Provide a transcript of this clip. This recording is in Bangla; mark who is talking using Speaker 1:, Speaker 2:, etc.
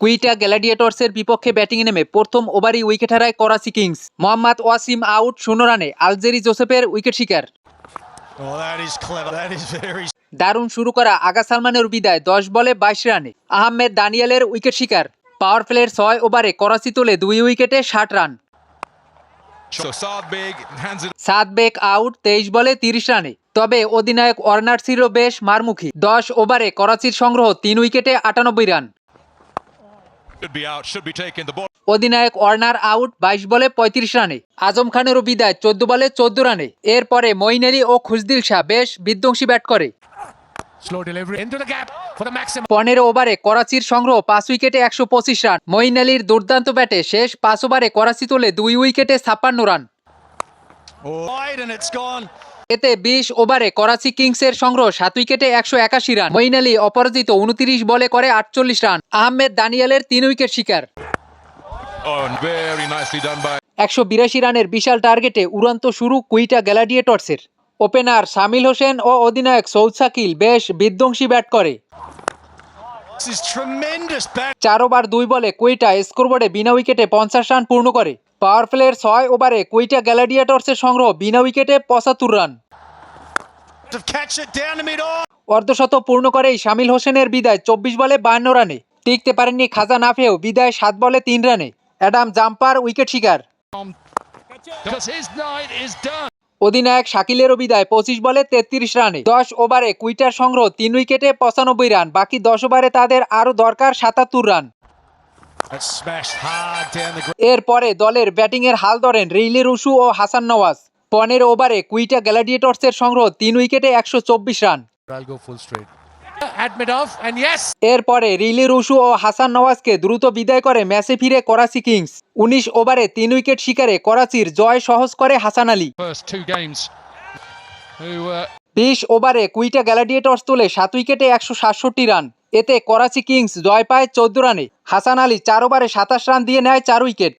Speaker 1: কুইটা গ্ল্যাডিয়েটর্সের বিপক্ষে ব্যাটিংয়ে নেমে প্রথম ওভারই উইকেট হারায় করাচি কিংস। মোহাম্মদ ওয়াসিম আউট 0 রানে আলজেরি জোসেফের উইকেট শিকার। দারুণ শুরু করা আগা সালমানের বিদায় 10 বলে 22 রানে। আহমেদ দানিয়েলের উইকেট শিকার। পাওয়ার প্লের 6 ওভারে করাচি তোলে 2 উইকেটে 60 রান। সাদ বেগ আউট 23 বলে 30 রানে। তবে অধিনায়ক ওয়ার্নার ছিল বেশ মারমুখী। 10 ওভারে করাচির সংগ্রহ 3 উইকেটে 98 রান। অধিনায়ক ওয়ার্নার আউট 22 বলে 35 রানে। আজম খানেরও বিদায় 14 বলে 14 রানে। এরপরে মঈন আলী ও খুশদিল শাহ বেশ বিধ্বংসী ব্যাট করে। 15 ওভারে করাচির সংগ্রহ 5 উইকেটে 125 রান। মঈন আলীর দুর্দান্ত ব্যাটে শেষ 5 ওভারে করাচি তোলে 2 উইকেটে 56 রান। এতে 20 ওভারে করাচি কিংসের সংগ্রহ 7 উইকেটে 181 রান। মঈন আলী অপরাজিত 29 বলে করে 48 রান। আহমেদ দানিয়েলের 3 উইকেট শিকার। 182 রানের বিশাল টার্গেটে উড়ন্ত শুরু কুইটা গ্ল্যাডিয়েটর্সের। ওপেনার শামিল হোসেন ও অধিনায়ক সৌদ শাকিল বেশ বিধ্বংসী ব্যাট করে। 4 ওভার 2 বলে কুইটা স্কোরবোর্ডে বিনা উইকেটে 50 রান পূর্ণ করে। পাওয়ার প্লের 6 ওভারে কুইটা গ্ল্যাডিয়েটর্সের সংগ্রহ বিনা উইকেটে 75 রান। অর্ধশত পূর্ণ করেই শামিল হোসেনের বিদায় 24 বলে 52 রানে। টিকতে পারেননি খাজা নাফেও, বিদায় 7 বলে 3 রানে। অ্যাডাম জাম্পার উইকেট শিকার। অধিনায়ক শাকিলেরও বিদায় 25 বলে 33 রানে। 10 ওভারে কুইটার সংগ্রহ 3 উইকেটে 95 রান। বাকি 10 ওভারে তাদের আরও দরকার 77 রান। এরপরে দলের ব্যাটিংয়ের হাল ধরেন রিলি রুশু ও হাসান নওয়াজ। 15 ওভারে কুইটা গ্ল্যাডিয়েটর্সের সংগ্রহ 3 উইকেটে 124 রান। এরপরে রিলি রুশু ও হাসান নওয়াজকে দ্রুত বিদায় করে ম্যাচে ফিরে করাচি কিংস। 19 ওভারে 3 উইকেট শিকারে করাচির জয় সহজ করে হাসান আলী। 20 ওভারে কুইটা গ্ল্যাডিয়েটর্স তোলে 7 উইকেটে 167 রান। এতে করাচি কিংস জয় পায় 14 রানে। হাসান আলী 4 ওভারে 27 রান দিয়ে নেয় 4 উইকেট।